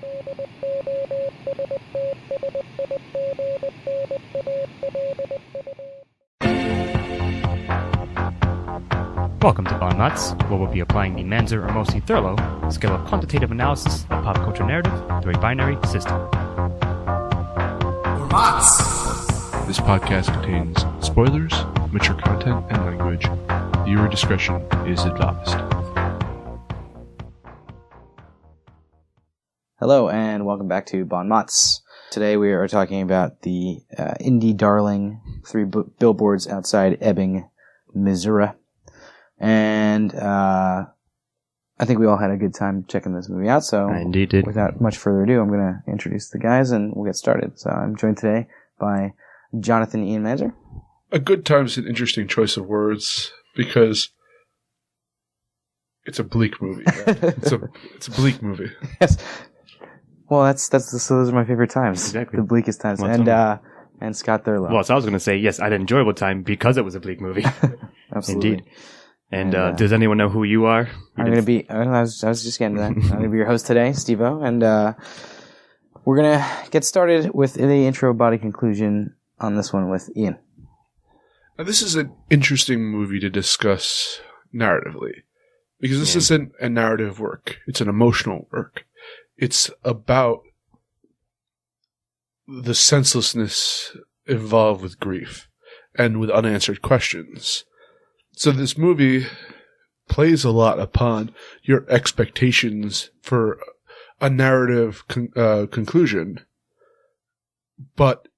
Welcome to MOTS, where we'll be applying the Manzer or Mosi Thurlow scale of quantitative analysis of pop culture narrative through a binary system. Or MOTS! This podcast contains spoilers, mature content, and language. Viewer discretion is advised. Hello, and welcome back to Bon Mots. Today we are talking about the indie darling Three Billboards Outside Ebbing, Missouri. And I think we all had a good time checking this movie out, so I indeed did. Without much further ado, I'm going to introduce the guys and we'll get started. So I'm joined today by Jonathan Ian Manzer. A good time is an interesting choice of words because it's a bleak movie. It's a bleak movie. Yes. Well, so those are my favorite times. Exactly. The bleakest times. Well, and Scott Thurlow. Well, so I was going to say, yes, I had an enjoyable time because it was a bleak movie. Absolutely. Indeed. And does anyone know who you are? I was just getting to that. I'm going to be your host today, Steve-O, and we're going to get started with the intro body conclusion on this one with Ian. Now, this is an interesting movie to discuss narratively because this isn't a narrative work. It's an emotional work. It's about the senselessness involved with grief and with unanswered questions. So this movie plays a lot upon your expectations for a narrative conclusion, but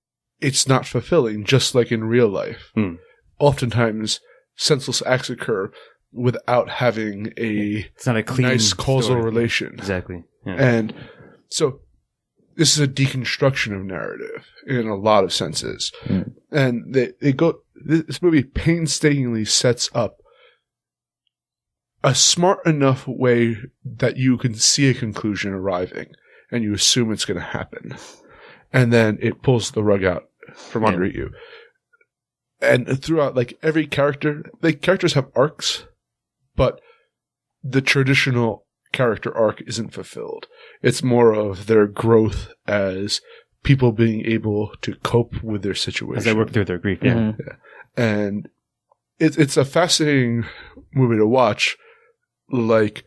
it's not fulfilling, just like in real life. Oftentimes, senseless acts occur without having it's not a clean nice causal relation. Exactly. Yeah. And so this is a deconstruction of narrative in a lot of senses. And this movie painstakingly sets up a smart enough way that you can see a conclusion arriving and you assume it's going to happen. And then it pulls the rug out from under you. And throughout, every character, characters have arcs, but the traditional character arc isn't fulfilled. It's more of their growth as people being able to cope with their situation. As they work through their grief, yeah. And it's a fascinating movie to watch. Like,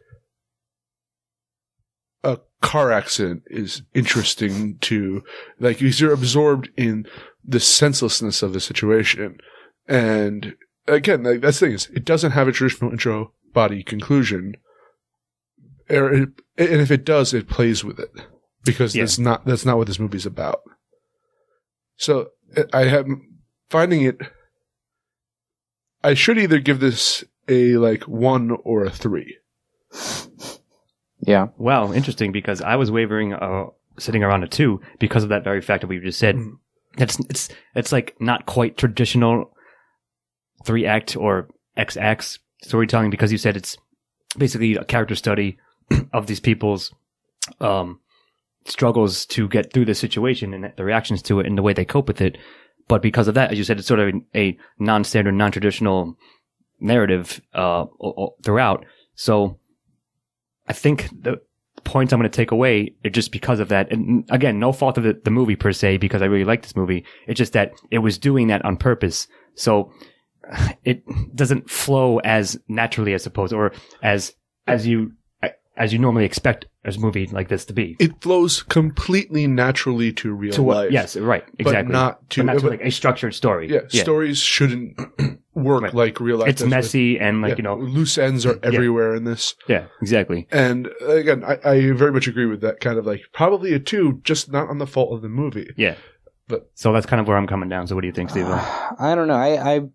a car accident is interesting to, because you're absorbed in the senselessness of the situation. And again, that's the thing is, it doesn't have a traditional intro body conclusion. And if it does, it plays with it. Because that's not what this movie's about. So, finding it, I should either give this a 1 or a 3. Yeah. Well, interesting, because I was wavering, sitting around a 2 because of that very fact that we just said. It's not quite traditional 3-act or X-act storytelling, because you said it's basically a character study of these people's struggles to get through the situation and the reactions to it and the way they cope with it. But because of that, as you said, it's sort of a non-standard, non-traditional narrative throughout. So I think the points I'm going to take away are just because of that. And again, no fault of the movie per se, because I really like this movie. It's just that it was doing that on purpose. So it doesn't flow as naturally, I suppose, or as you normally expect a movie like this to be. It flows completely naturally to real life. Yes, right, exactly. But not to a structured story. Yeah, stories shouldn't work like real life. It's messy and loose ends are everywhere in this. Yeah, exactly. And again, I very much agree with that kind of probably a 2, just not on the fault of the movie. Yeah. But so that's kind of where I'm coming down. So what do you think, Steve? I don't know.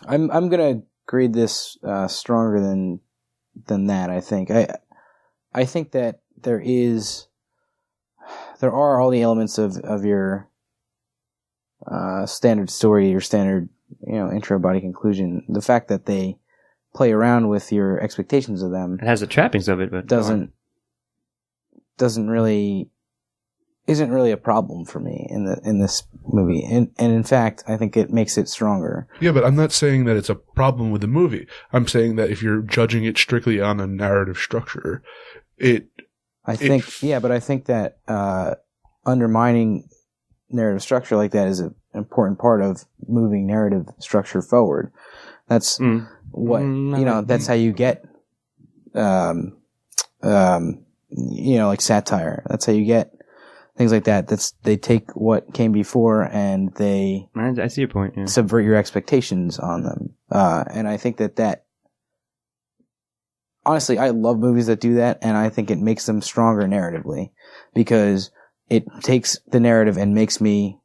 I'm gonna grade this stronger than that. I think that there are all the elements of your standard story, your standard intro body conclusion. The fact that they play around with your expectations of them, it has the trappings of it, but isn't really a problem for me in this movie. And in fact, I think it makes it stronger. Yeah, but I'm not saying that it's a problem with the movie. I'm saying that if you're judging it strictly on a narrative structure, it I think that undermining narrative structure like that is an important part of moving narrative structure forward. That's that's how you get, like satire. That's how you get things like that. They take what came before and they I see your point. Yeah. subvert your expectations on them. And I think that honestly, I love movies that do that, and I think it makes them stronger narratively because it takes the narrative and makes me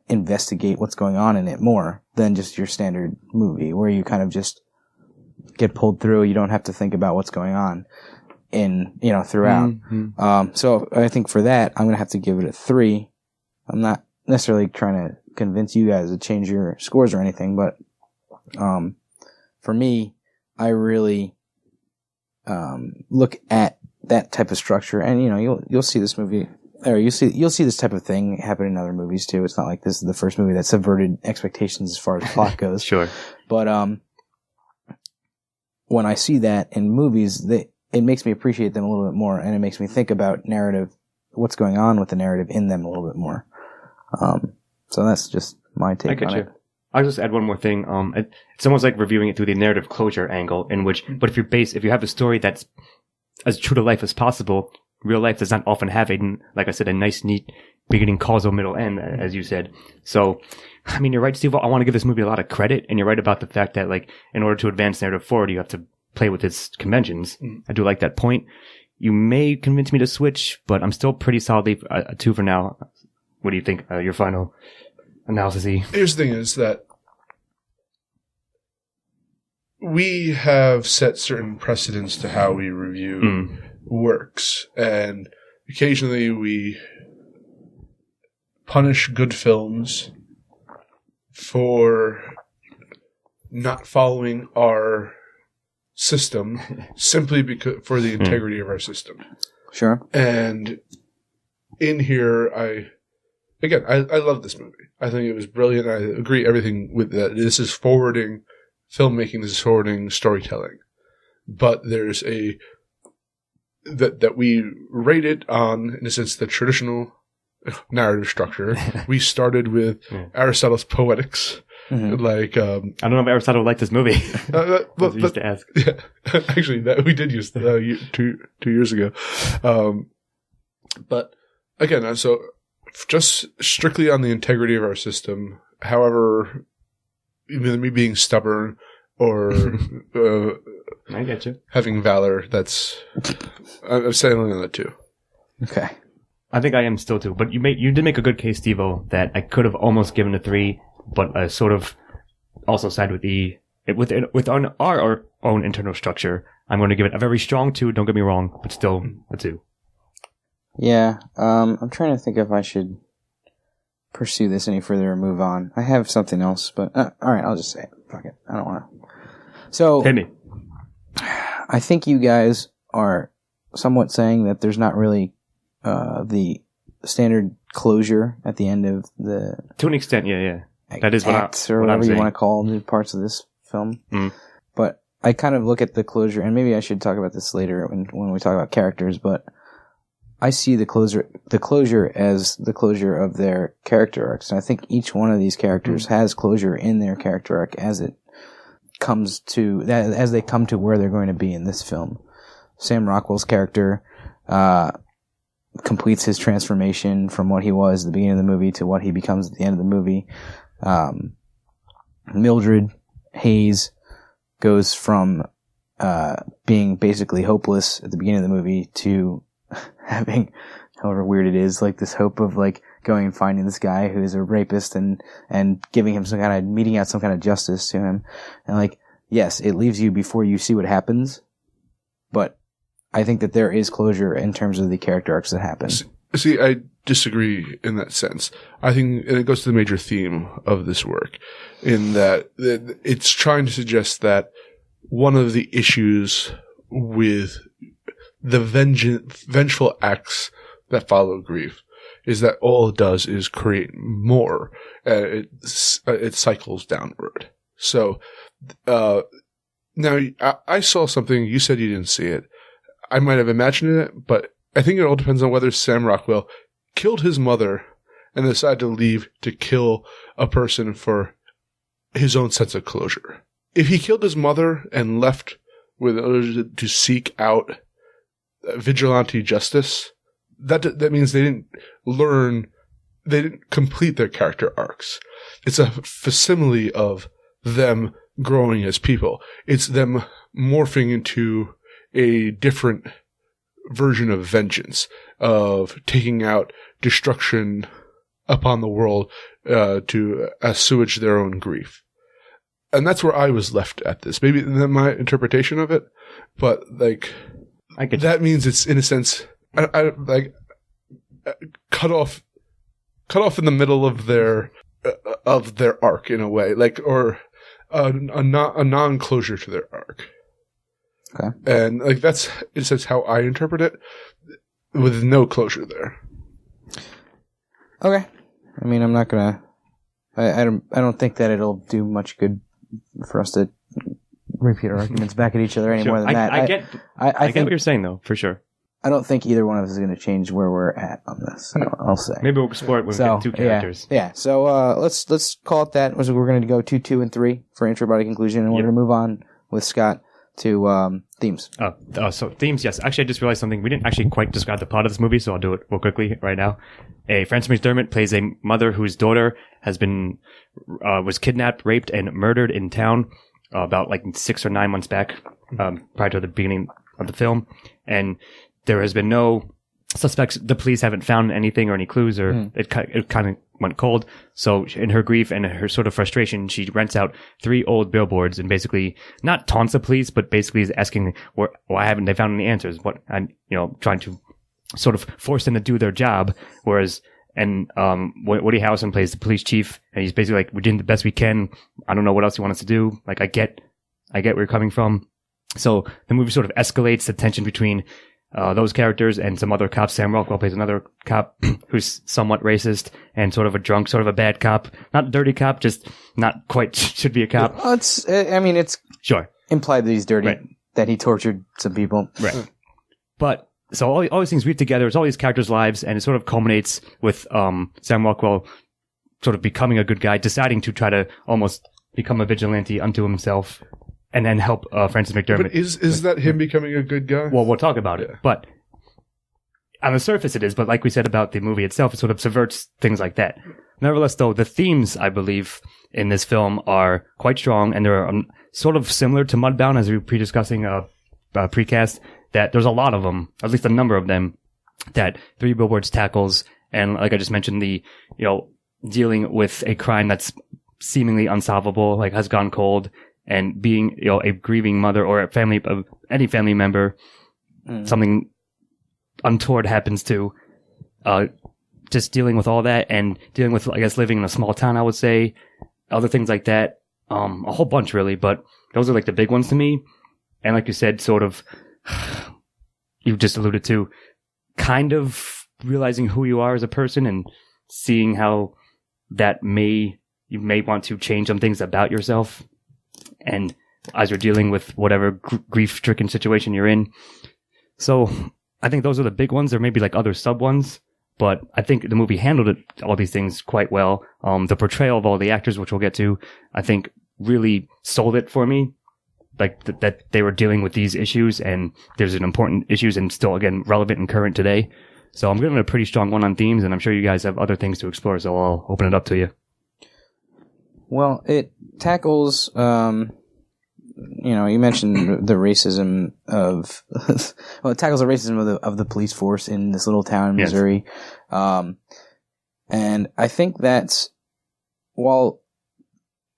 investigate what's going on in it more than just your standard movie where you kind of just get pulled through. You don't have to think about what's going on throughout. Mm-hmm. So I think for that, I'm going to have to give it a 3. I'm not necessarily trying to convince you guys to change your scores or anything, but for me, I really look at that type of structure, and you'll see this movie, or you'll see this type of thing happen in other movies too. It's not like this is the first movie that subverted expectations as far as plot goes. Sure. But when I see that in movies, it makes me appreciate them a little bit more, and it makes me think about narrative, what's going on with the narrative in them a little bit more. So that's just my take on it. I'll just add one more thing. It's almost like reviewing it through the narrative closure angle, but if you have a story that's as true to life as possible, real life does not often have like I said, a nice, neat beginning, causal, middle, end, as you said. So, I mean, you're right, Steve. I want to give this movie a lot of credit, and you're right about the fact that, like, in order to advance narrative forward, you have to play with its conventions. I do like that point. You may convince me to switch, but I'm still pretty solidly a 2 for now. What do you think? Your final analysis? Here's the thing: is that we have set certain precedents to how we review works, and occasionally we punish good films for not following our system simply because for the integrity of our system. Sure. And in here, I love this movie. I think it was brilliant. I agree everything with that. This is forwarding filmmaking, this is forwarding storytelling. But there's that we rate it on, in a sense, the traditional narrative structure. We started with Aristotle's Poetics. Mm-hmm. Like, I don't know if Aristotle liked this movie. But used to ask. Yeah, actually, that we did use 2 years ago. But again, so just strictly on the integrity of our system. However, either me being stubborn or I get you. Having valor, I'm settling on that too. Okay. I think I am still too, but you did make a good case, Steve-O, that I could have almost given a 3, but I sort of also side with our own internal structure. I'm going to give it a very strong 2. Don't get me wrong, but still a 2. Yeah. I'm trying to think if I should pursue this any further or move on. I have something else, but all right, I'll just say it. Fuck it. I don't want to. So hit me. I think you guys are somewhat saying that there's not really the standard closure at the end of the... To an extent, yeah. That is acts or whatever you want to call the parts of this film. But I kind of look at the closure, and maybe I should talk about this later when we talk about characters, but I see the closure as the closure of their character arcs. And I think each one of these characters has closure in their character arc as they come to where they're going to be in this film. Sam Rockwell's character completes his transformation from what he was at the beginning of the movie to what he becomes at the end of the movie. Mildred Hayes goes from being basically hopeless at the beginning of the movie to having, however weird it is, like this hope of like going and finding this guy who is a rapist and giving him meting out some kind of justice to him. And like, yes, it leaves you before you see what happens, but I think that there is closure in terms of the character arcs that happen. See, I disagree in that sense. I think, and it goes to the major theme of this work, in that it's trying to suggest that one of the issues with the vengeful acts that follow grief is that all it does is create more. It cycles downward. So, now I saw something, you said you didn't see it. I might have imagined it, but I think it all depends on whether Sam Rockwell killed his mother and decided to leave to kill a person for his own sense of closure. If he killed his mother and left with order to seek out vigilante justice, that means they didn't complete their character arcs. It's a facsimile of them growing as people. It's them morphing into a different version of vengeance, of taking out destruction upon the world to assuage their own grief. And that's where I was left at this. Maybe that's my interpretation of it, but like that means it's in a sense cut off in the middle of their arc in a way, like, or a non-closure to their arc. Okay. And like that's how I interpret it, with no closure there. Okay. I mean, I'm not gonna. I don't think that it'll do much good for us to repeat our arguments back at each other any more than that. I get what you're saying, though, for sure. I don't think either one of us is going to change where we're at on this. I'll say. Maybe we'll explore it when we get two characters. Yeah. So let's call it that. We're going to go 2, 2, and 3 for intro, body, conclusion, and we're going to move on with Scott to themes. So themes, yes. Actually, I just realized something. We didn't actually quite describe the plot of this movie, so I'll do it real quickly right now. Frances McDermott plays a mother whose daughter was kidnapped, raped, and murdered in town about like 6 or 9 months back, prior to the beginning of the film, and there has been no suspects. The police haven't found anything or any clues, or it kind of went cold. So in her grief and her sort of frustration, she rents out 3 old billboards and basically not taunts the police, but basically is asking, why haven't they found any answers? Trying to sort of force them to do their job. Whereas, and Woody Harrelson plays the police chief, and he's basically like, we're doing the best we can. I don't know what else you want us to do. Like, I get where you're coming from. So the movie sort of escalates the tension between those characters and some other cops. Sam Rockwell plays another cop who's somewhat racist and sort of a drunk, sort of a bad cop. Not a dirty cop, just not quite should be a cop. Well, it's sure implied that he's dirty, right, that he tortured some people. Right. But so all these things weave together. It's all these characters' lives, and it sort of culminates with Sam Rockwell sort of becoming a good guy, deciding to try to almost become a vigilante unto himself, and then help Frances McDermott. But is that him becoming a good guy? Well, we'll talk about it. But on the surface it is. But like we said about the movie itself, it sort of subverts things like that. Nevertheless, though, the themes, I believe, in this film are quite strong, and they're sort of similar to Mudbound, as we were pre-discussing precast, that there's a lot of them, at least a number of them, that Three Billboards tackles. And like I just mentioned, dealing with a crime that's seemingly unsolvable, like has gone cold, and being, a grieving mother or any family member, something untoward happens to, just dealing with all that and dealing with, I guess, living in a small town, I would say, other things like that. A whole bunch really, but those are like the big ones to me. And like you said, sort of, you just alluded to, kind of realizing who you are as a person and seeing how that you may want to change some things about yourself. And as you're dealing with whatever grief-stricken situation you're in. So I think those are the big ones. There may be like other sub-ones, but I think the movie handled all these things quite well. The portrayal of all the actors, which we'll get to, I think really sold it for me. Like that they were dealing with these issues, and there's an important issues and still, again, relevant and current today. So I'm giving it a pretty strong one on themes, and I'm sure you guys have other things to explore, so I'll open it up to you. Well, it tackles, you mentioned the racism of, it tackles the racism of the police force in this little town in Missouri. Yes. And I think that's, while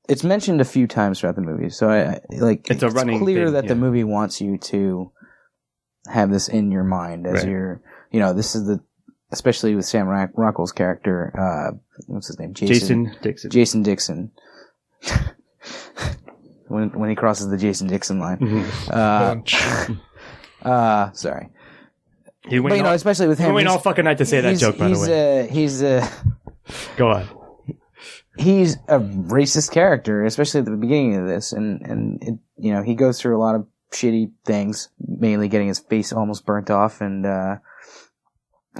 it's mentioned a few times throughout the movie, so it's clear thing, that the movie wants you to have this in your mind as you're, this is especially with Sam Rockwell's character, what's his name? Jason Dixon. Jason Dixon. when he crosses the Jason Dixon line. Mm-hmm. Sorry. But, especially with him. He went all fucking night to say that joke, by the way. Go on. He's a racist character, especially at the beginning of this, and he goes through a lot of shitty things, mainly getting his face almost burnt off and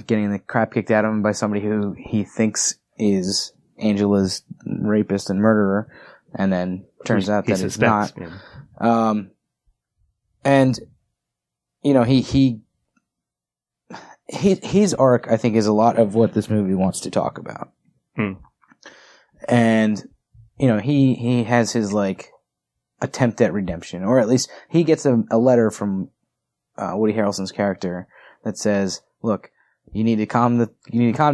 getting the crap kicked out of him by somebody who he thinks is Angela's rapist and murderer, and then turns out that it's not. Yeah. And you know, his arc, I think, is a lot of what this movie wants to talk about. And you know, he has his like attempt at redemption, or at least he gets a letter from Woody Harrelson's character that says, "Look, you need to calm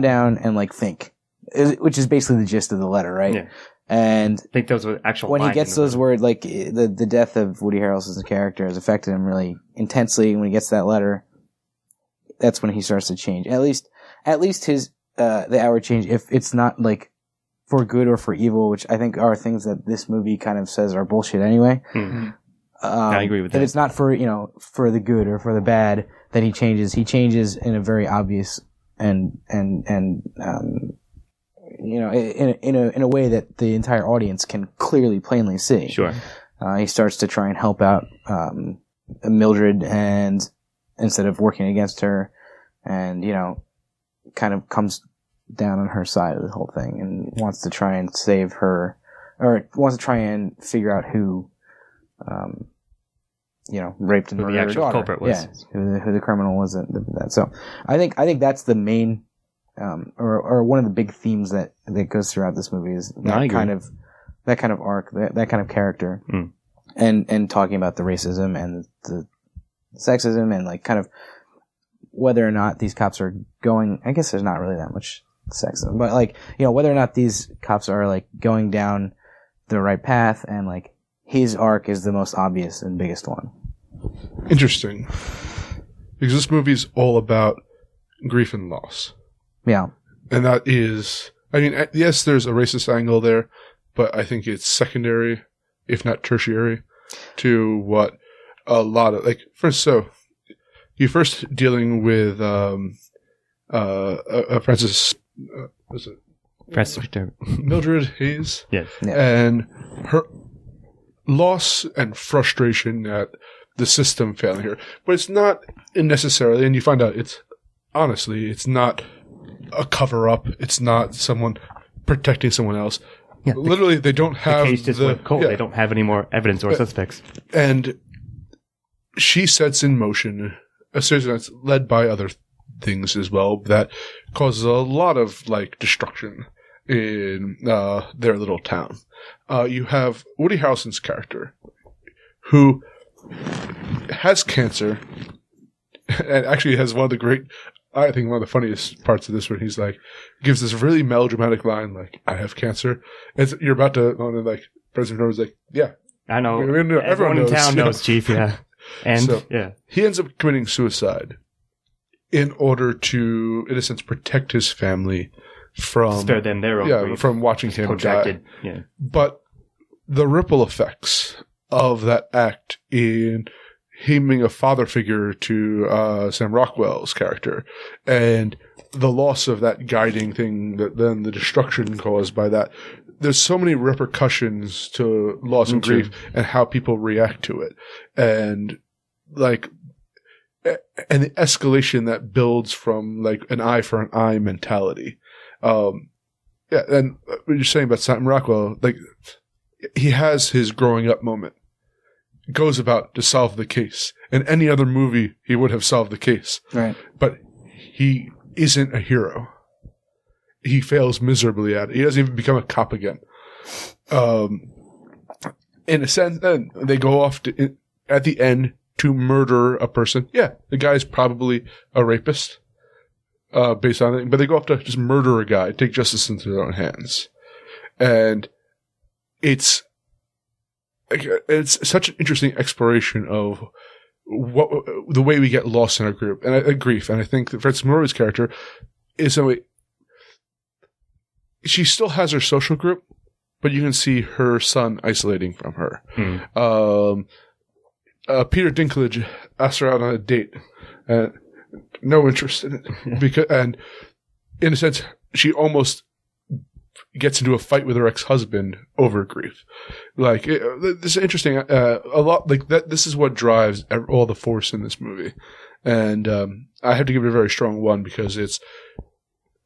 down and like think," which is basically the gist of the letter, right? Yeah. And I think those were actual. When he gets those words, like the death of Woody Harrelson's character has affected him really intensely. When he gets that letter, that's when he starts to change. At least his the outward change, if it's not like for good or for evil, which I think are things that this movie kind of says are bullshit anyway. Mm-hmm. I agree with that. If it's not for, you know, for the good or for the bad that he changes in a very obvious and you know, in a way that the entire audience can clearly, plainly see. Sure. He starts to try and help out Mildred, and instead of working against her, and you know, kind of comes down on her side of the whole thing and wants to try and save her, or wants to try and figure out who, you know, raped and murdered her daughter. Culprit was. Yeah, who the criminal was. That. So I think that's the main, or one of the big themes that goes throughout this movie is that kind of arc, that kind of character, and talking about the racism and the sexism and like kind of whether or not these cops are going. I guess there's not really that much sexism, but like, you know, whether or not these cops are like going down the right path, and like his arc is the most obvious and biggest one. Interesting, because this movie is all about grief and loss. Yeah, and that is, I mean, yes, there's a racist angle there, but I think it's secondary, if not tertiary, to what a lot of like. So you're first dealing with Francis. Was it Mildred Hayes? Yes. Yeah. And her loss and frustration at the system failing her. But it's not necessarily, and you find out it's not a cover-up. It's not someone protecting someone else. Yeah, literally, they don't have the case just went cold. Yeah. They don't have any more evidence or suspects. And she sets in motion a series of events led by other things as well that causes a lot of like destruction in their little town. You have Woody Harrelson's character who has cancer and actually has one of the funniest parts of this, when he's like, gives this really melodramatic line like, "I have cancer." And you're about to, like, President Norton's like, "Yeah, I know. Everyone in town knows, Chief." Yeah. And so, he ends up committing suicide in order to, in a sense, protect his family from spare them their own grief, from watching him die. Yeah. But the ripple effects of that act in him being a father figure to Sam Rockwell's character, and the loss of that guiding thing, then the destruction caused by that. There's so many repercussions to loss and grief and how people react to it. And like, and the escalation that builds from like an eye for an eye mentality. And what you're saying about Sam Rockwell, like, he has his growing up moment. Goes about to solve the case. In any other movie, he would have solved the case. Right. But he isn't a hero. He fails miserably at it. He doesn't even become a cop again. In a sense, then they go off at the end to murder a person. Yeah, the guy's probably a rapist, based on it. But they go off to just murder a guy, take justice into their own hands. And it's such an interesting exploration of the way we get lost in our group and grief. And I think that Frances McDormand's character is a way. She still has her social group, but you can see her son isolating from her. Peter Dinklage asked her out on a date. No interest in it. And in a sense, she almost gets into a fight with her ex-husband over grief. Like, this is interesting. A lot like that. This is what drives all the force in this movie, and I have to give it a very strong 1 because it's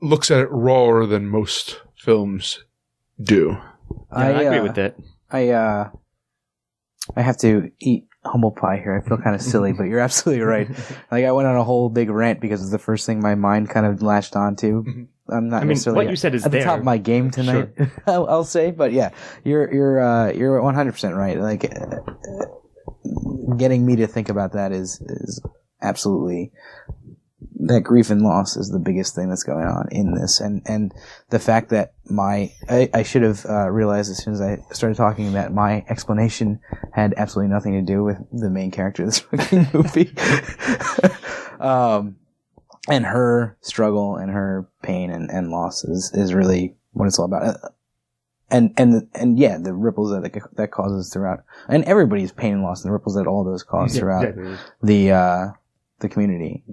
looks at it rawer than most films do. Yeah, I agree with that. I have to eat humble pie here. I feel kind of silly, but you're absolutely right. Like, I went on a whole big rant because it's the first thing my mind kind of latched onto. I'm not necessarily what you said is at the top of my game tonight. Sure. I'll say, but yeah, you're 100% right. Like, getting me to think about that is absolutely, that grief and loss is the biggest thing that's going on in this, and the fact that I should have realized as soon as I started talking that my explanation had absolutely nothing to do with the main character of this fucking movie. And her struggle and her pain and loss is really what it's all about. And yeah, the ripples that causes throughout, and everybody's pain and loss and the ripples that all those cause throughout the community.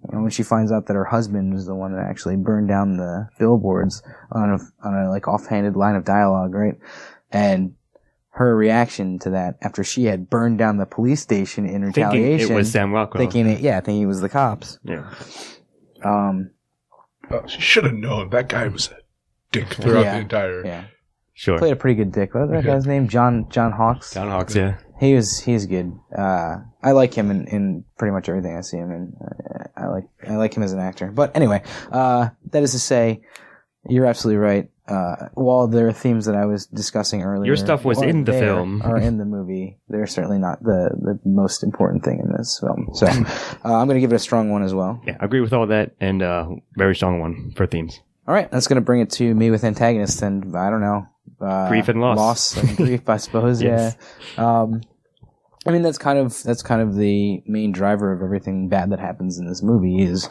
When she finds out that her husband was the one that actually burned down the billboards on a like offhanded line of dialogue, right? And her reaction to that after she had burned down the police station in retaliation, thinking it was Sam Rockwell, thinking it was the cops. Yeah. She should have known that guy was a dick throughout the entire. Yeah. Sure. Played a pretty good dick. What was that guy's name? John Hawkes. John Hawkes, yeah. He's good. I like him in pretty much everything I see him in. I like him as an actor. But anyway, that is to say, you're absolutely right. While there are themes that I was discussing earlier, your stuff was in the film or in the movie, they're certainly not the most important thing in this film. So I'm going to give it a strong 1 as well. Yeah, I agree with all that, and very strong 1 for themes. All right, that's going to bring it to me with antagonists, and I don't know. Grief and loss. Loss and grief, I suppose. Yes. Yeah. I mean, that's kind of the main driver of everything bad that happens in this movie is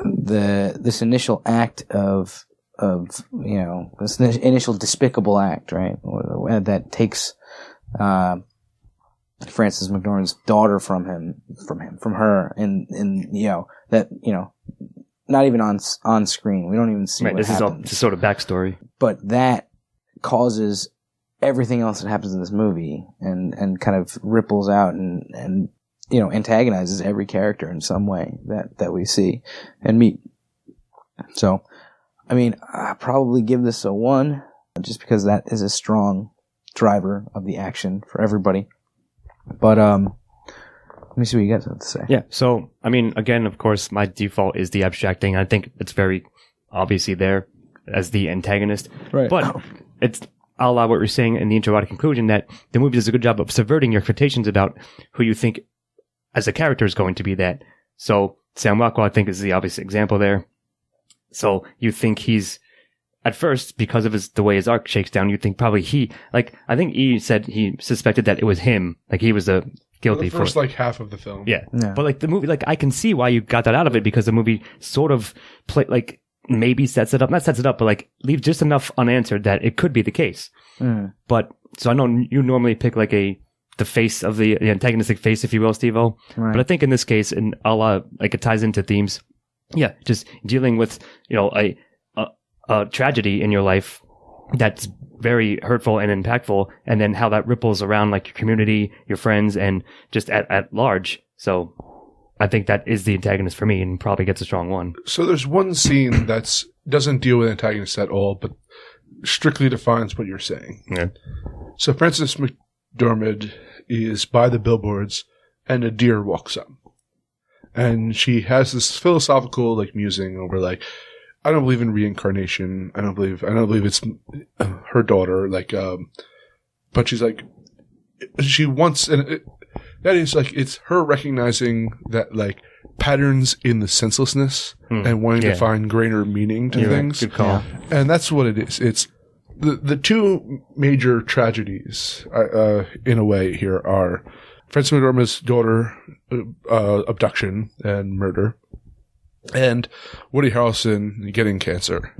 this initial act of this initial despicable act, right? That takes Frances McDormand's daughter from her, not even on screen. We don't even see what this happens. This is all just sort of backstory. But that causes everything else that happens in this movie and kind of ripples out and antagonizes every character in some way that we see and meet. So, I mean, I probably give this a 1 just because that is a strong driver of the action for everybody. But, let me see what you guys have to say. Yeah. So, I mean, again, of course, my default is the abstracting. I think it's very obviously there as the antagonist. Right. But it's a la what you're saying in the intro out of conclusion that the movie does a good job of subverting your expectations about who you think as a character is going to be that. So, Sam Rockwell, I think, is the obvious example there. So, you think he's, at first, because of the way his arc shakes down, you think probably I think E said he suspected that it was him. Like, he was the guilty for the first half of the film. Yeah. But like the movie, like I can see why you got that out of it because the movie sort of maybe sets it up, not sets it up, but like leaves just enough unanswered that it could be the case. But so I know you normally pick like the face of the antagonistic face, if you will, Steve-O. Right. But I think in this case, and like it ties into themes. Yeah, just dealing with a tragedy in your life that's very hurtful and impactful, and then how that ripples around like your community, your friends, and just at large. So I think that is the antagonist for me and probably gets a strong 1. So there's one scene that doesn't deal with antagonists at all, but strictly defines what you're saying. Yeah. So Frances McDormand is by the billboards and a deer walks up. And she has this philosophical like musing over like, I don't believe in reincarnation. I don't believe it's her daughter. Like, but she's like, she wants, and that is like, it's her recognizing that like patterns in the senselessness and wanting to find greater meaning to things. Good call. And that's what it is. It's the two major tragedies, in a way here are Frances McDormand's daughter, abduction and murder. And Woody Harrelson getting cancer.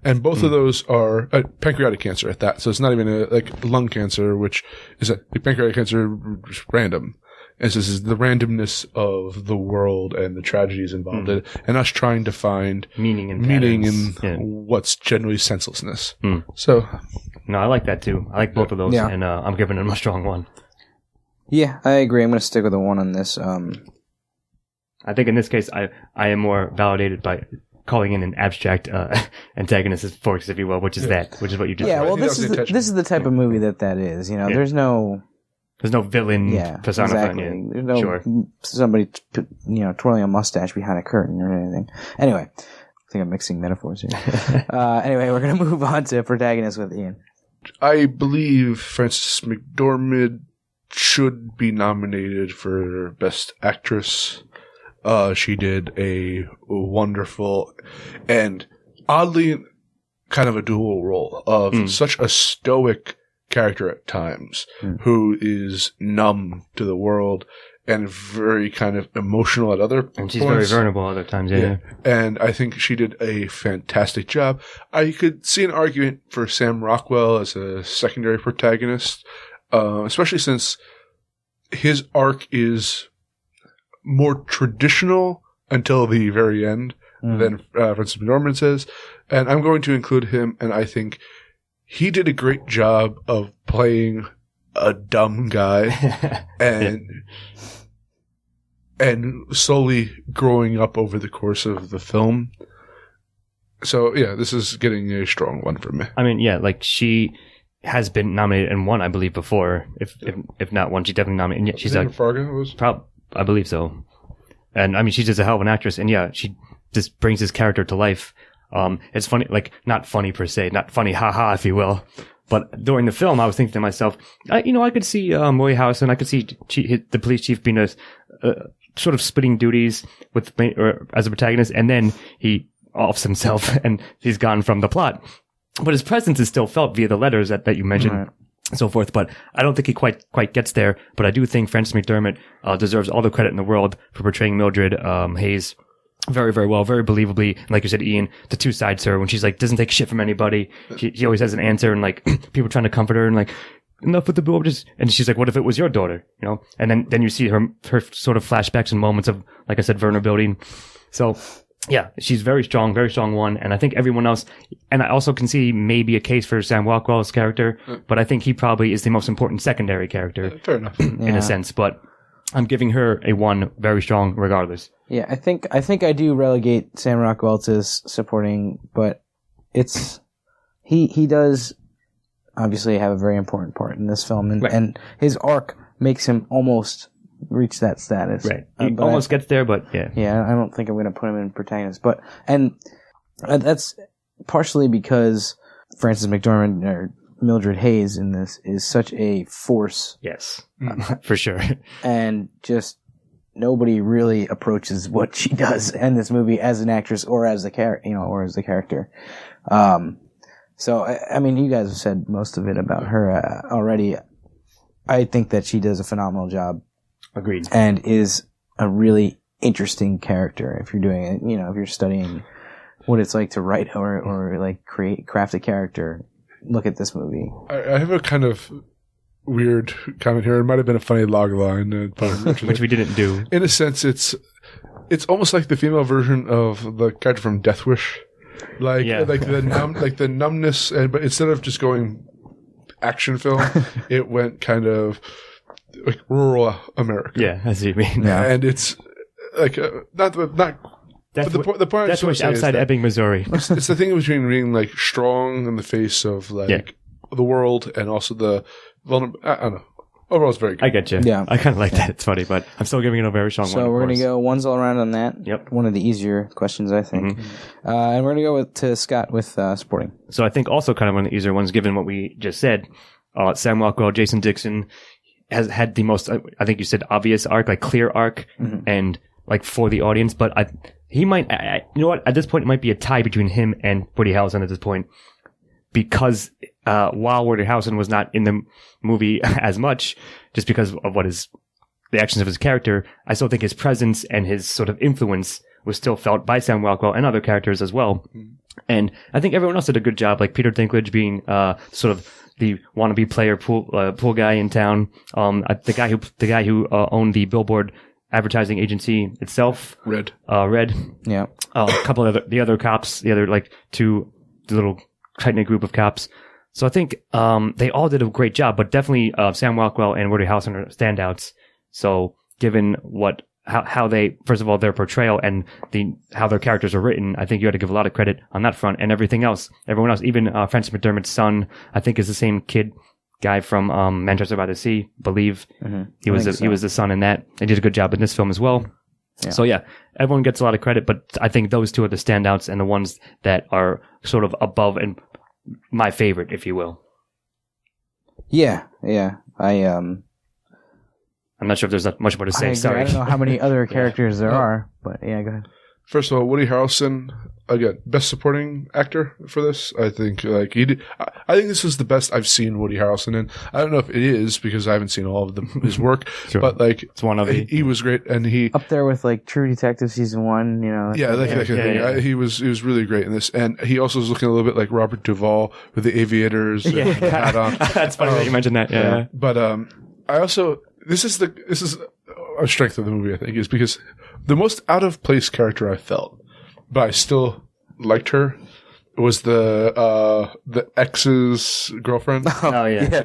And both of those are pancreatic cancer at that. So it's not even like lung cancer, which is pancreatic cancer, just random. And so this is the randomness of the world and the tragedies involved in it, and us trying to find meaning in what's generally senselessness. Mm. So, no, I like that too. I like both of those, and I'm giving them a strong 1. Yeah, I agree. I'm going to stick with a 1 on this. I think in this case, I am more validated by calling in an abstract antagonist as forks, if you will, which is what you just said. Well, this is the type of movie that is. You know, there's no villain personifying exactly. it. There's no somebody twirling a mustache behind a curtain or anything. Anyway, I think I'm mixing metaphors here. Anyway, we're going to move on to protagonist with Ian. I believe Frances McDormand should be nominated for Best Actress. She did a wonderful and oddly kind of a dual role of such a stoic character at times who is numb to the world and very kind of emotional at other points. And she's very vulnerable other times, yeah. And I think she did a fantastic job. I could see an argument for Sam Rockwell as a secondary protagonist, especially since his arc is more traditional until the very end than Frances McDormand says. And I'm going to include him, and I think he did a great job of playing a dumb guy and slowly growing up over the course of the film. So, yeah, this is getting a strong 1 from me. I mean, yeah, like she has been nominated and won, I believe, before. If not won, she's definitely nominated. And yeah, she's like Fargo was? I believe so. And I mean, she's just a hell of an actress. And yeah, she just brings his character to life. It's funny, like not funny per se, not funny, haha, if you will. But during the film, I was thinking to myself, I could see Roy Howison, I could see the police chief being a sort of splitting duties as a protagonist, and then he offs himself and he's gone from the plot. But his presence is still felt via the letters that you mentioned. Right. And so forth, but I don't think he quite gets there. But I do think Frances McDormand deserves all the credit in the world for portraying Mildred Hayes very, very well, very believably. And like you said, Ian, the two sides to her when she's like doesn't take shit from anybody. She always has an answer, and like people trying to comfort her and like enough with the boob. And she's like, what if it was your daughter? You know? And then you see her sort of flashbacks and moments of, like I said, vulnerability. So yeah, she's very strong 1. And I think everyone else, and I also can see maybe a case for Sam Rockwell's character, but I think he probably is the most important secondary character. Fair enough. In a sense, but I'm giving her a 1 very strong regardless. Yeah, I think I do relegate Sam Rockwell to supporting, but it's, he does obviously have a very important part in this film, and his arc makes him almost reach that status. Right. He almost gets there, but yeah. Yeah, I don't think I'm going to put him in protagonist. But, and that's partially because Frances McDormand, or Mildred Hayes in this, is such a force. Yes, for sure. And just nobody really approaches what she does in this movie as an actress or as the character. So, I mean, you guys have said most of it about her already. I think that she does a phenomenal job. Agreed. And is a really interesting character if you're doing it, if you're studying what it's like to write or like craft a character. Look at this movie. I have a kind of weird comment here. It might have been a funny log line, which we didn't do. In a sense, it's almost like the female version of the character from Death Wish, the numbness, but instead of just going action film, it went kind of like rural America. Yeah, I see what you mean. Yeah. And it's like not. But the point that's what's outside Ebbing, Missouri. It's the thing between being like strong in the face of the world and also the vulnerable. I don't know. Overall, it's very good. I get you. Yeah, I kind of like that. It's funny, but I'm still giving it a very strong 1. So we're going to go 1s all around on that. Yep. One of the easier questions, I think. Mm-hmm. And we're going to go to Scott with supporting. So I think also kind of one of the easier ones, given what we just said. Sam Rockwell, Jason Dixon has had the most, I think you said, obvious arc, like clear arc, and like for the audience. But he might, you know what? At this point, it might be a tie between him and Woody Harrelson at this point, because while Woody Harrelson was not in the movie as much, just because of the actions of his character, I still think his presence and his sort of influence was still felt by Sam Rockwell and other characters as well. And I think everyone else did a good job, like Peter Dinklage being sort of the wannabe player pool guy in town. The guy who owned the Billboard advertising agency itself. Red. Yeah. A couple of the other cops, the other like the little tight-knit group of cops. So I think they all did a great job, but definitely Sam Rockwell and Woody Harrelson are standouts. So given how they, first of all, their portrayal and how their characters are written, I think you had to give a lot of credit on that front, and everything else, everyone else, even Frances McDermott's son, I think is the same guy from Manchester by the Sea, Believe. Mm-hmm. He was the son in that. They did a good job in this film as well. Yeah. So yeah, everyone gets a lot of credit, but I think those two are the standouts and the ones that are sort of above and my favorite, if you will. Yeah. I'm not sure if there's not much more to say. Sorry. I don't know how many other characters there are, but yeah, go ahead. First of all, Woody Harrelson, again, best supporting actor for this. I think he did. I think this is the best I've seen Woody Harrelson in. I don't know if it is because I haven't seen all of his work, sure. But it's one of he was great, and he up there with like True Detective season 1. Yeah. He was really great in this, and he also was looking a little bit like Robert Duvall with the aviators. Yeah, and the hat on. That's funny that you mentioned that. Yeah. But I also this is a strength of the movie. I think is because the most out of place character I felt, but I still liked her, was the ex's girlfriend. Oh yeah.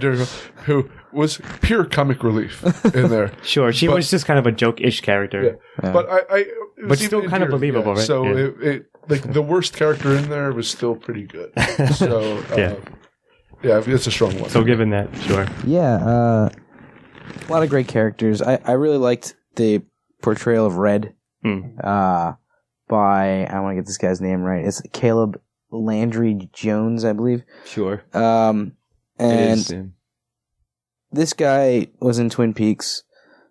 Who was pure comic relief in there. Sure, she was just kind of a joke-ish character. Yeah. But but still kind of believable, right? So it like the worst character in there was still pretty good. So yeah, it's a strong one. So given that, sure. Yeah, a lot of great characters. I really liked the portrayal of Red by, I want to get this guy's name right. It's Caleb Landry Jones, I believe. Sure. And this guy was in Twin Peaks.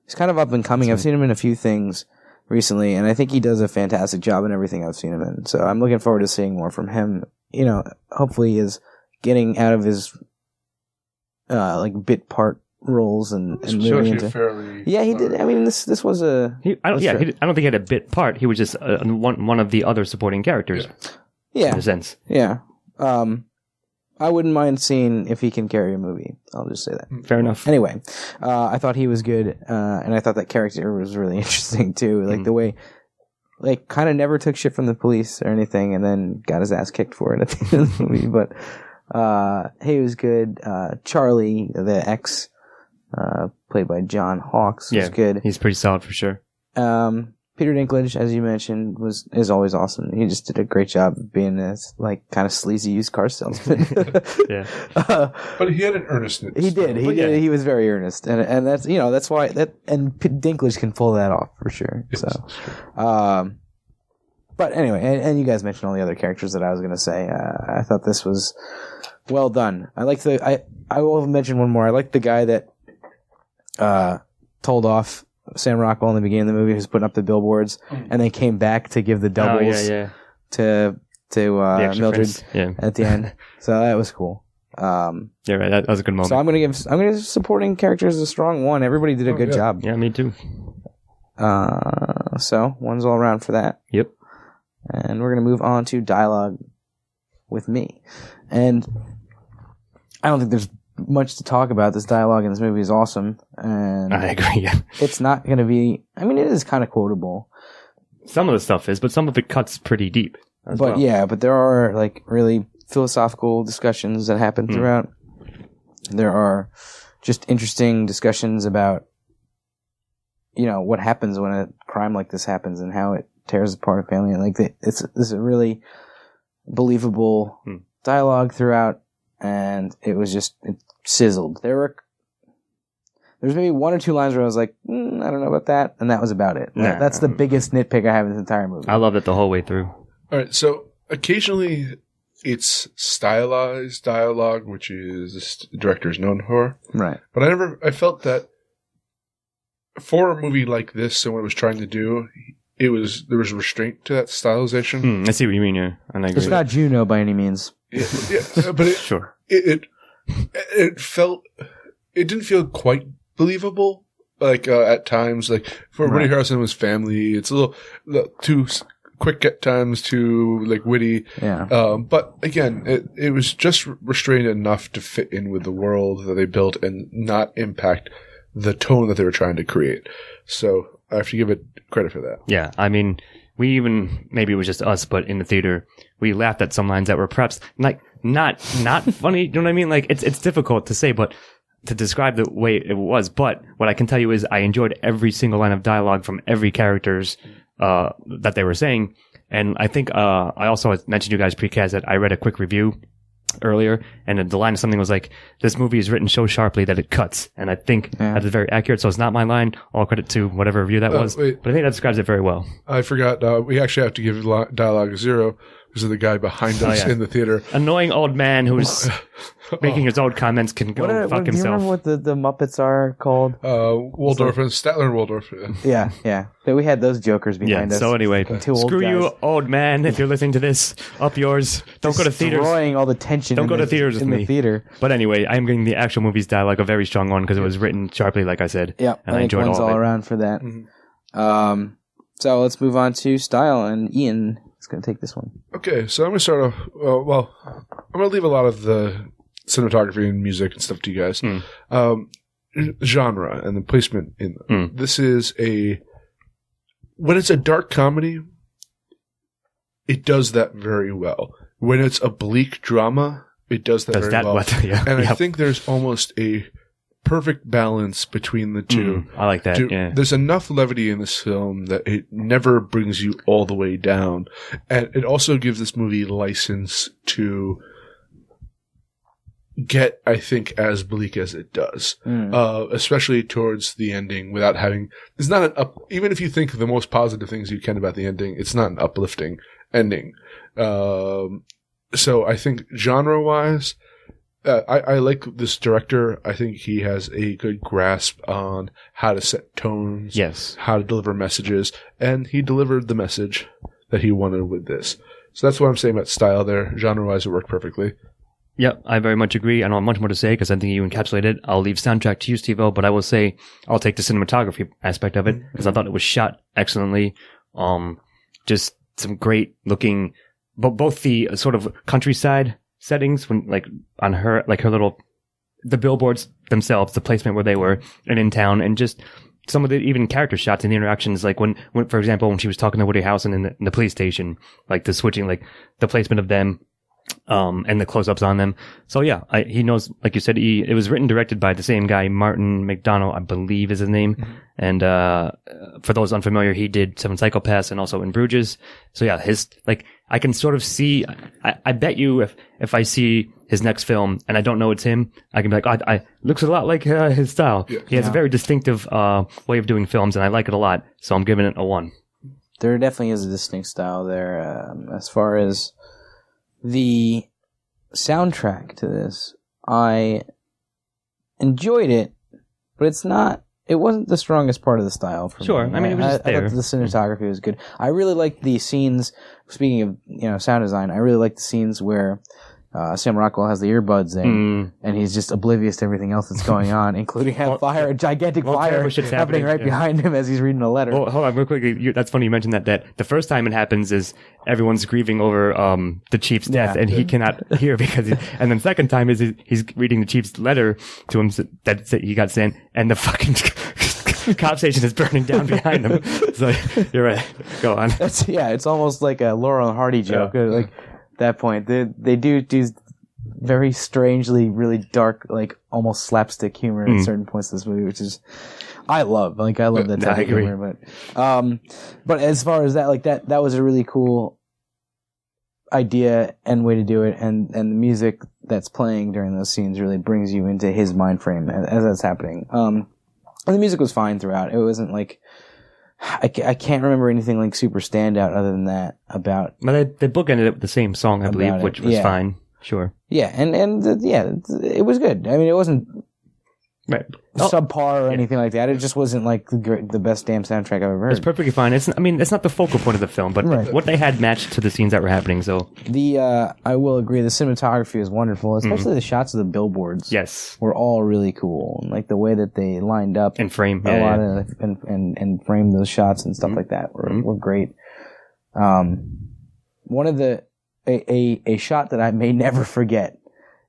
He's kind of up and coming. I've seen him in a few things recently, and I think he does a fantastic job in everything I've seen him in. So I'm looking forward to seeing more from him. You know, hopefully he is getting out of his like bit part roles and moving into. Yeah, he did. I mean, this was a. I don't think he had a bit part. He was just one of the other supporting characters. Yeah, in a sense. Yeah. I wouldn't mind seeing if he can carry a movie. I'll just say that. Fair enough. Anyway, I thought he was good, and I thought that character was really interesting too. Like the way, like, kind of never took shit from the police or anything, and then got his ass kicked for it at the end of the movie. But he was good. Charlie, the ex. Played by John Hawkes, was good. He's pretty solid for sure. Peter Dinklage, as you mentioned, is always awesome. He just did a great job of being this like kind of sleazy used car salesman. Yeah, but he had an earnestness. He did. He was very earnest, and that's that's why Dinklage can pull that off for sure. Yes, so, but anyway, and you guys mentioned all the other characters that I was going to say. I thought this was well done. I like I will mention one more. I like the guy that told off Sam Rockwell in the beginning of the movie, who's putting up the billboards, and then came back to give the doubles to Mildred at the end. So that was cool. Yeah, right. That was a good moment. So I'm gonna give supporting characters a strong 1. Everybody did a good job. Yeah, me too. So 1's all around for that. Yep. And we're gonna move on to dialogue with me, and I don't think there's much to talk about. This dialogue in this movie is awesome, and I agree. Yeah. It's not going to be. I mean, it is kind of quotable. Some of the stuff is, but some of it cuts pretty deep. But there are like really philosophical discussions that happen throughout. There are just interesting discussions about what happens when a crime like this happens and how it tears apart a family. And like this is a really believable dialogue throughout. And it was just sizzled. There's maybe 1 or 2 lines where I was like, I don't know about that, and that was about it. That's the biggest nitpick I have in this entire movie. I loved it the whole way through. All right, so occasionally it's stylized dialogue, which is this director is known for, right? But I felt that for a movie like this and what it was trying to do, there was restraint to that stylization. I see what you mean. Yeah, and I agree. It's not Juno by any means. Yeah, but sure. It didn't feel quite believable. Like at times, like for Woody Harrelson and his family, it's a little too quick at times to like witty. Yeah. But again, it was just restrained enough to fit in with the world that they built and not impact the tone that they were trying to create. So I have to give it credit for that. Yeah, I mean, we even, maybe it was just us, but in the theater, we laughed at some lines that were perhaps like not funny. You know what I mean? Like it's difficult to say, but to describe the way it was. But what I can tell you is I enjoyed every single line of dialogue from every characters that they were saying. And I think I also mentioned you guys precast that I read a quick review earlier, and the line of something was like, this movie is written so sharply that it cuts. And I think that is very accurate. So it's not my line. All credit to whatever review that was. Wait. But I think that describes it very well. I forgot. We actually have to give dialogue a 0 because of the guy behind us in the theater. Annoying old man who's making his own comments can go fuck do you himself. remember what the Muppets are called? Waldorf and Statler and Waldorf. Yeah. But we had those jokers behind us. So anyway, Two old screw guys. you, old man. If you're listening to this, up yours. Don't go to theaters. Destroying all the tension. Don't go to theaters with in me. the theater. But anyway, I am giving the actual movie's dialogue a very strong one because it was written sharply, like I said. Yeah, and I enjoyed one's all of all it. around for that. Mm-hmm. So let's move on to style, and Ian is going to take this one. Okay, so I'm going to start off. Well, I'm going to leave a lot of the cinematography and music and stuff to you guys. Genre and the placement in them. This is when it's a dark comedy, it does that very well. When it's a bleak drama, it does that very well. And I think there's almost a perfect balance between the two. I like that. There's enough levity in this film that it never brings you all the way down. And it also gives this movie license to get, I think, as bleak as it does. Especially towards the ending without having, it's not an even if you think the most positive things you can about the ending, it's not an uplifting ending. So I think genre-wise, I like this director. I think he has a good grasp on how to set tones, how to deliver messages, and he delivered the message that he wanted with this. So that's what I'm saying about style there. Genre-wise, it worked perfectly. Yep, I very much agree. I don't have much more to say because I think you encapsulated it. I'll leave soundtrack to you, Steve-O, but I will say I'll take the cinematography aspect of it because I thought it was shot excellently. Just some great looking, but both the sort of countryside settings when like on her little, the billboards themselves, the placement where they were and in town, and just some of the even character shots and the interactions, like when for example, when she was talking to Woody Harrelson in the police station, like the switching, like the placement of them, and the close-ups on them. So yeah, he knows, like you said, it was written, directed by the same guy, Martin McDonough, I believe is his name. And, for those unfamiliar, he did Seven Psychopaths and also In Bruges. So yeah, I can sort of see, I bet you if I see his next film and I don't know it's him, I can be like, looks a lot like his style. Yeah. He has a very distinctive, way of doing films and I like it a lot. So I'm giving it a 1. There definitely is a distinct style there. As far as the soundtrack to this, I enjoyed it, but it wasn't the strongest part of the style for me. Sure, I mean, it was just there. I thought the cinematography was good. I really liked the scenes, speaking of, sound design, I really liked the scenes where Sam Rockwell has the earbuds in, and he's just oblivious to everything else that's going on, including a gigantic fire happening right behind him as he's reading a letter. Well, hold on, real quickly. That's funny you mentioned that the first time it happens is everyone's grieving over the chief's death, and he cannot hear because and then second time is he's reading the chief's letter to him that he got sent, and the fucking cop station is burning down behind him. So you're right. Go on. It's almost like a Laurel and Hardy joke. Like that point, they do very strangely really dark, like almost slapstick humor at certain points of this movie, which is I love that type of humor. But as far as that, like that was a really cool idea and way to do it, and the music that's playing during those scenes really brings you into his mind frame as that's happening. And the music was fine throughout. It wasn't like I can't remember anything like super standout other than that about. But they bookended it with the same song, I believe, which was fine. Sure. Yeah, and it was good. I mean, it wasn't subpar or anything like that. It just wasn't like the best damn soundtrack I've ever heard. It's perfectly fine. It's not the focal point of the film, but what they had matched to the scenes that were happening. So I will agree, the cinematography is wonderful, especially the shots of the billboards. Yes, were all really cool, and like the way that they lined up and frame and frame those shots and stuff like that were great. One of a shot that I may never forget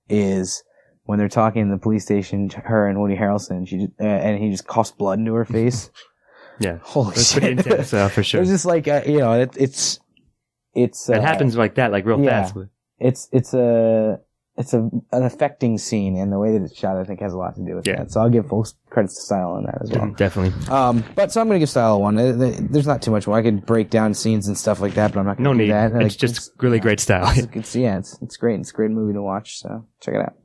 is when they're talking in the police station, her and Woody Harrelson, and he just coughs blood into her face. Yeah. Holy It's shit. pretty intense, for sure. It's just like, it's It happens like that, like real fast. It's an affecting scene, and the way that it's shot, I think, has a lot to do with that. So I'll give full credits to Style on that as well. Definitely. But so I'm going to give Style a 1. There's not too much more. I could break down scenes and stuff like that, but I'm not going to do that. It's just really great style. It's great. It's a great movie to watch, so check it out.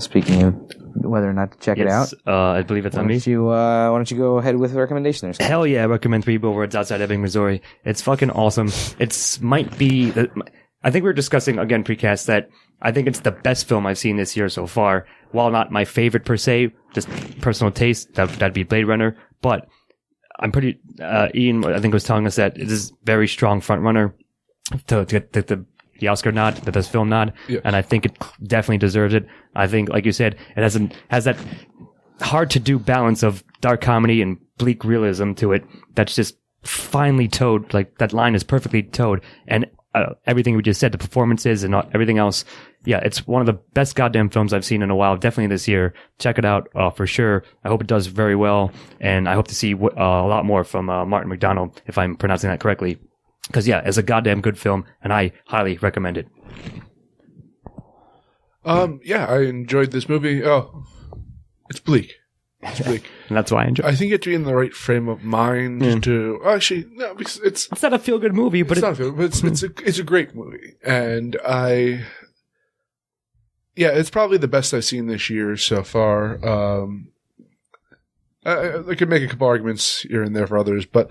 Speaking of whether or not to check it out, I believe it's on me. Why don't you go ahead with the recommendation there, Scott? Hell yeah, I recommend Three Billboards Outside Ebbing, Missouri. It's fucking awesome. Might be... I think we were discussing, again, precast, that I think it's the best film I've seen this year so far. While not my favorite per se, just personal taste, that'd be Blade Runner. But I'm pretty... Ian, I think, was telling us that it is very strong front runner to get the Oscar nod, the best film nod. Yeah. And I think it definitely deserves it. I think, like you said, it has that hard to do balance of dark comedy and bleak realism to it that's just finely towed. Like, that line is perfectly towed. And everything we just said, the performances and everything else. Yeah, it's one of the best goddamn films I've seen in a while, definitely this year. Check it out for sure. I hope it does very well, and I hope to see a lot more from Martin McDonald, if I'm pronouncing that correctly. Because, yeah, it's a goddamn good film, and I highly recommend it. Yeah, I enjoyed this movie. Oh, it's bleak. It's bleak. And that's why I enjoy it. I think you have to be in the right frame of mind to... Actually, no, because it's not a feel-good movie, but it's not a feel, but it's a great movie. And it's probably the best I've seen this year so far. I could make a couple arguments here and there for others, but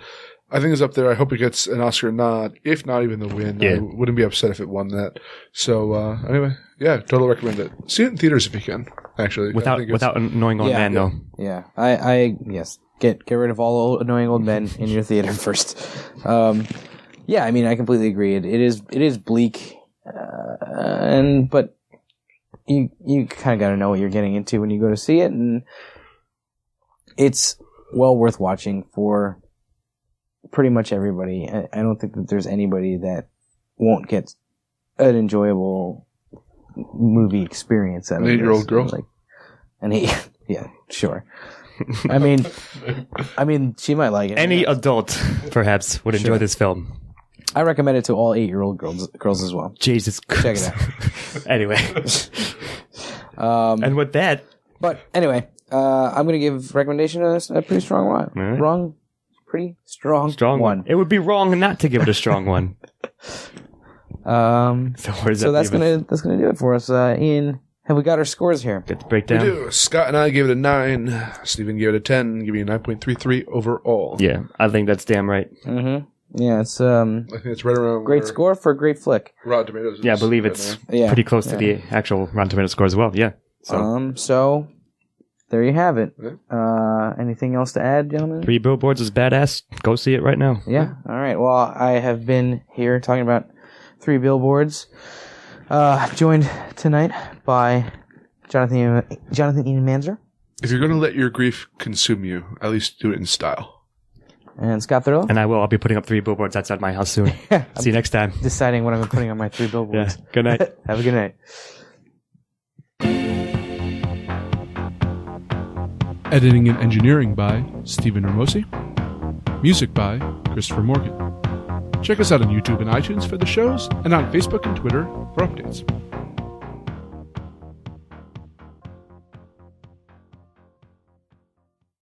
I think it's up there. I hope it gets an Oscar nod, if not even the win. Yeah. I wouldn't be upset if it won that. So, anyway, yeah, totally recommend it. See it in theaters if you can, actually. Without annoying old man, though. Yeah, yes. Get rid of all annoying old men in your theater first. Yeah, I mean, I completely agree. It is bleak, but you kind of got to know what you're getting into when you go to see it, and it's well worth watching for pretty much everybody. I don't think that there's anybody that won't get an enjoyable movie experience out of an 8-year-old girl. Yeah, sure. I mean, she might like it. Any adult, perhaps, would enjoy this film. I recommend it to all 8-year-old girls as well. Jesus Christ. Check it out. Anyway. And with that... But anyway, I'm going to give recommendation a pretty strong one. Right. Pretty strong one. It would be wrong not to give it a strong one. So that's gonna do it for us. Ian, have we got our scores here? Get the breakdown. We do. Scott and I gave it a 9. Stephen gave it a 10. Give you a 9.33 overall. Yeah, I think that's damn right. Mm-hmm. Yeah, it's I think it's right around great score for a great flick. Rotten Tomatoes. Yeah, I believe it's pretty close to the actual Rotten Tomatoes score as well. Yeah. So there you have it. Anything else to add, gentlemen? Three Billboards is badass. Go see it right now. Yeah. All right. Well, I have been here talking about Three Billboards, joined tonight by Jonathan Ian Manzer. If you're going to let your grief consume you, at least do it in style. And Scott Thurlow. And I will. I'll be putting up 3 billboards outside my house soon. See you next time. Deciding what I'm putting on my 3 billboards. Yeah. Good night. Have a good night. Editing and engineering by Stephen Ramosi. Music by Christopher Morgan. Check us out on YouTube and iTunes for the shows, and on Facebook and Twitter for updates.